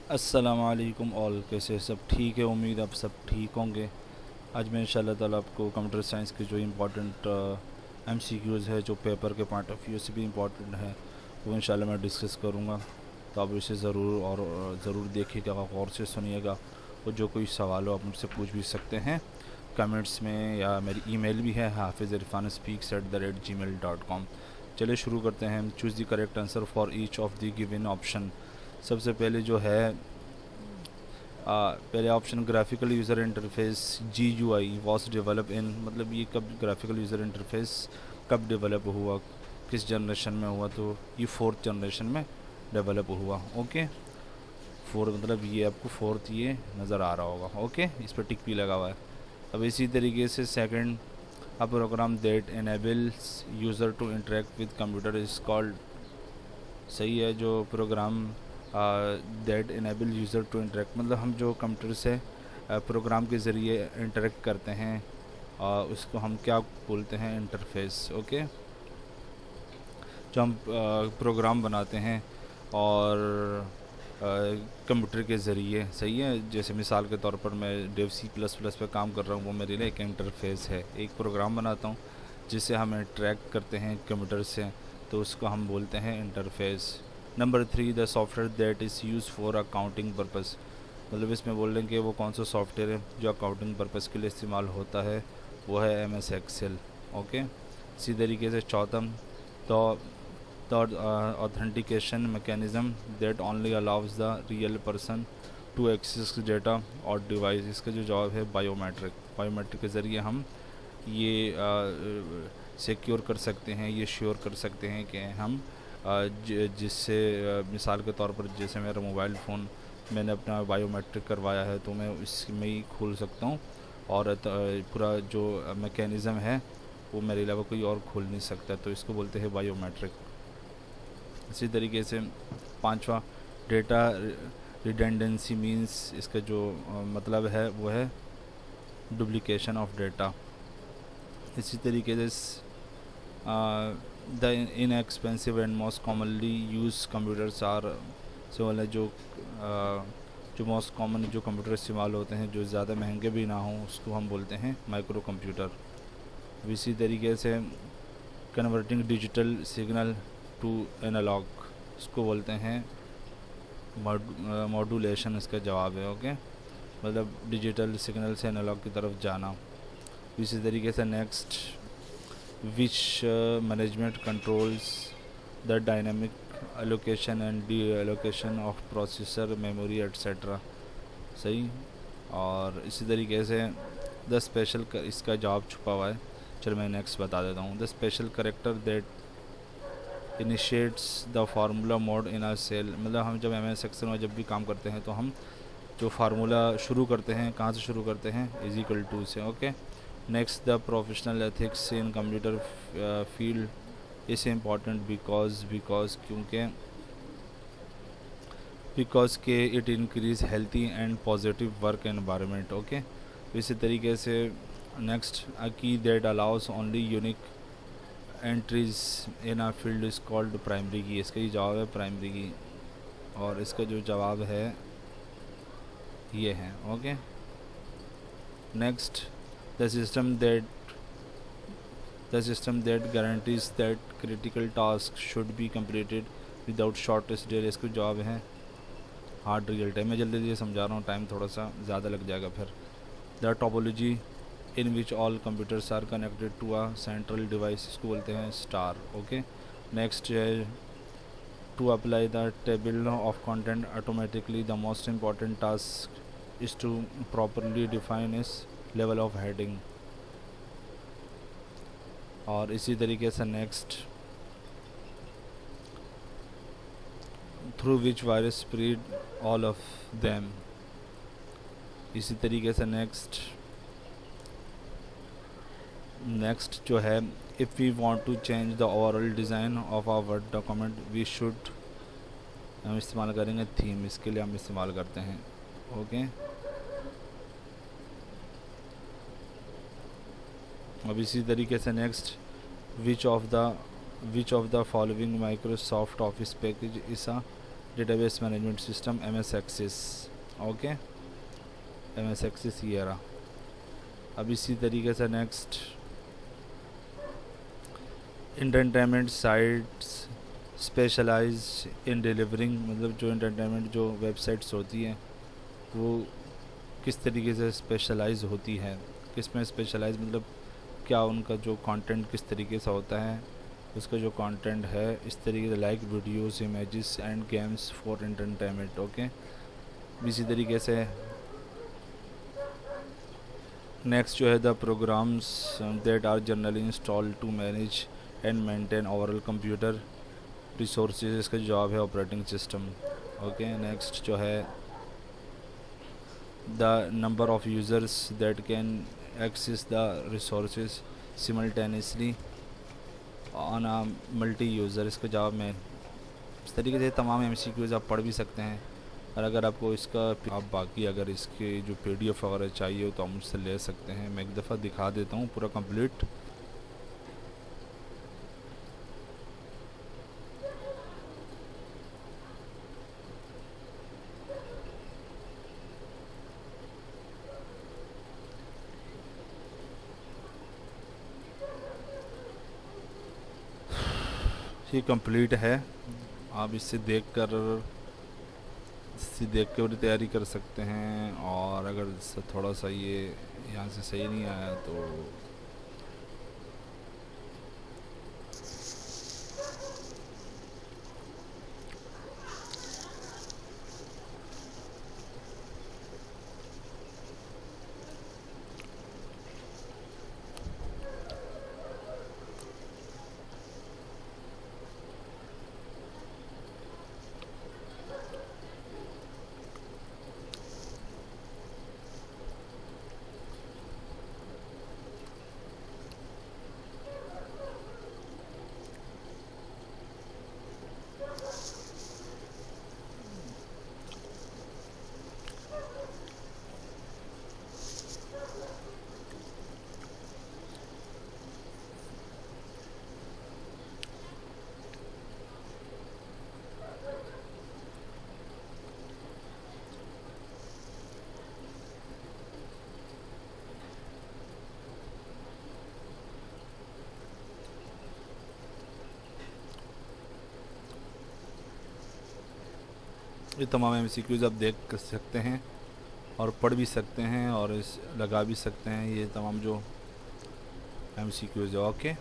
अस्सलामुअलैकुम ऑल, कैसे सब ठीक है? उम्मीद आप सब ठीक होंगे। आज मैं इंशाल्लाह ताला आपको कंप्यूटर साइंस के जो इम्पोर्टेंट एमसीक्यूज़ है, जो पेपर के पॉइंट ऑफ व्यू से भी इम्पोर्टेंट है, वो इंशाल्लाह मैं डिस्कस करूँगा। तो आप इसे ज़रूर देखिएगा, गौर से सुनिएगा, और जो कोई सवाल हो आप मुझसे पूछ भी सकते हैं कमेंट्स में, या मेरी ईमेल भी है hafiz.irfanspeaks@gmail.com। चलिए शुरू करते हैं। Choose the correct answer for each of the given option. सबसे पहले जो है पहले option, graphical user interface GUI was develop in, मतलब ये कब ग्राफिकल यूज़र इंटरफेस कब डेवलप हुआ, किस जनरेशन में हुआ? तो ये 4th जनरेशन में डेवलप हुआ। ओके, 4 मतलब ये आपको 4th ये नज़र आ रहा होगा। ओके, इस पर टिक भी लगा हुआ है। अब इसी तरीके से second, a program that enables user to interact with computer is called, सही है, जो program that enable user to interact, मतलब हम जो कंप्यूटर से प्रोग्राम के ज़रिए इंटरेक्ट करते हैं उसको हम क्या बोलते हैं? इंटरफेस। ओके, जो हम प्रोग्राम बनाते हैं और कंप्यूटर के ज़रिए, सही है। जैसे मिसाल के तौर पर मैं डेव C++ पे काम कर रहा हूँ, वो मेरे लिए एक इंटरफेस है, एक प्रोग्राम बनाता हूँ जिससे हम इंटरेक्ट करते हैं कंप्यूटर से, तो उसको हम बोलते हैं interface. Number 3, the software that is use for accounting purpose, मतलब इसमें बोल रहे हैं कि वो कौन सा सॉफ्टवेयर है जो अकाउंटिंग पर्पस के लिए इस्तेमाल होता है, वो है MS Excel। ओके, इसी तरीके से चौथा, तो authentication mechanism that only allows the real person to access data और डिवाइस, इसका जो जवाब है बायोमेट्रिक। बायोमेट्रिक के ज़रिए हम ये सिक्योर कर सकते हैं, ये श्योर कर सकते हैं कि हम जिससे मिसाल के तौर पर जैसे मेरा मोबाइल फ़ोन मैंने अपना बायोमेट्रिक करवाया है, तो मैं इसमें ही खोल सकता हूँ, और पूरा जो मैकेनिज़्म है वो मेरे अलावा कोई और खोल नहीं सकता, तो इसको बोलते हैं बायोमेट्रिक। इसी तरीके से पांचवा, डेटा रिडेंडेंसी मींस, इसका जो मतलब है वो है डुप्लीकेशन ऑफ डेटा। इसी तरीके से the inexpensive and most commonly use computers are, से वाले जो मोस्ट कॉमन जो कंप्यूटर इस्तेमाल होते हैं, जो ज़्यादा महंगे भी ना हों, उसको हम बोलते हैं माइक्रो कंप्यूटर। इसी तरीके से converting digital signal to analog, इसको बोलते हैं मॉड्यूलेशन, इसका जवाब है। ओके, मतलब डिजिटल सिग्नल से एनालॉग की तरफ जाना। इसी तरीके से next, which management controls the dynamic allocation and D allocation of processor memory etcetera, सही। और इसी तरीके से द स्पेशल, इसका जवाब छुपा हुआ है, चलो मैं नेक्स्ट बता देता हूँ। The special character that initiates the formula mode in a cell, मतलब हम जब MS Excel में जब भी काम करते हैं तो हम जो फार्मूला शुरू करते हैं, कहाँ से शुरू करते हैं? =2 से। Okay, next, the professional ethics in computer field is important because के it increase healthy and positive work environment. Okay, इसी तरीके से next, a key that allows only unique entries in a field is called primary key, इसका ही जवाब है primary की, और इसका जो जवाब है ये है। Okay, next, the system that guarantees that critical task should be completed without shortest delay, इसका जवाब है हार्ड रियल टाइम। मैं जल्दी जल्दी समझा रहा हूँ, टाइम थोड़ा सा ज़्यादा लग जाएगा फिर। The topology in which all computers are connected to a central device, इसको बोलते हैं स्टार। ओके, नेक्स्ट है, to apply the table of content automatically the most important task is to properly define इस लेवल ऑफ हेडिंग। और इसी तरीके से next, through which virus spread all of them. इसी तरीके से नेक्स्ट जो है, if we want to change the overall design of our word document we should, हम इस्तेमाल करेंगे थीम, इसके लिए हम इस्तेमाल करते हैं। ओके, अब इसी तरीके से next, which of the which of the following Microsoft office package is a database management system MS access. Okay, MS access ये रहा। अब इसी तरीके से next, entertainment sites specialize in delivering, मतलब जो इंटरटेनमेंट जो वेबसाइट्स होती हैं वो किस तरीके से स्पेशलाइज होती है, किस में स्पेशलाइज मतलब क्या उनका जो कंटेंट किस तरीके से होता है, उसका जो कंटेंट है इस तरीके से, like videos, images and games for entertainment. Okay, इसी तरीके से नेक्स्ट जो है the programs that are generally install to manage and maintain overall computer resources, इसका जवाब है ऑपरेटिंग सिस्टम। ओके, नेक्स्ट जो है the number of users that can access the resources simultaneously on a multi user, इसका जवाब मैं इस तरीके से तमाम MCQs आप पढ़ भी सकते हैं। और अगर आपको इसका आप बाकी अगर इसके जो PDF वगैरह चाहिए हो तो आप मुझसे ले सकते हैं। मैं एक दफ़ा दिखा देता हूँ पूरा कंप्लीट। ये कंप्लीट है, आप इससे देख कर भी तैयारी कर सकते हैं। और अगर थोड़ा सा ये यहाँ से सही नहीं आया तो ये तमाम MCQs आप देख सकते हैं और पढ़ भी सकते हैं और इस लगा भी सकते हैं, ये तमाम जो MCQs है। ओके।